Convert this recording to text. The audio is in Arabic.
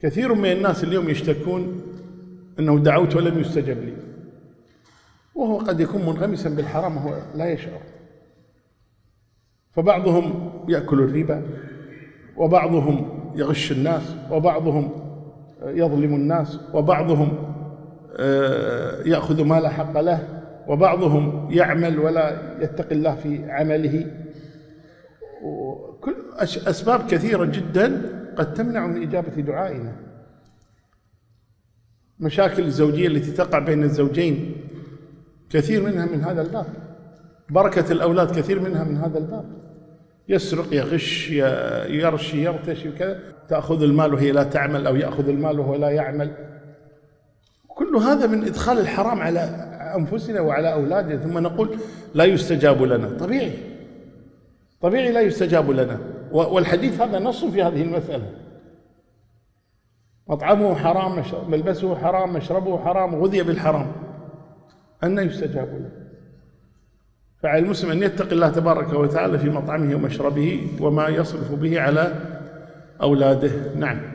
كثير من الناس اليوم يشتكون أنه دعوت ولم يستجب لي، وهو قد يكون منغمسا بالحرام وهو لا يشعر. فبعضهم يأكل الربا، وبعضهم يغش الناس، وبعضهم يظلم الناس، وبعضهم يأخذ ما لا حق له، وبعضهم يعمل ولا يتقي الله في عمله. وكل أسباب كثيرة جدا قد تمنع من إجابة دعائنا. مشاكل الزوجية التي تقع بين الزوجين كثير منها من هذا الباب، بركة الأولاد كثير منها من هذا الباب، يسرق، يغش، يرشي، يرتشي وكذا، تأخذ المال وهي لا تعمل، أو يأخذ المال وهو لا يعمل. كل هذا من إدخال الحرام على أنفسنا وعلى أولادنا، ثم نقول لا يستجاب لنا. طبيعي لا يستجاب لنا، والحديث هذا نص في هذه المسألة. مطعمه حرام، ملبسه حرام، مشربه حرام، غذي بالحرام، أن يستجاب له. فعلى المسلم أن يتقي الله تبارك وتعالى في مطعمه ومشربه وما يصرف به على أولاده. نعم.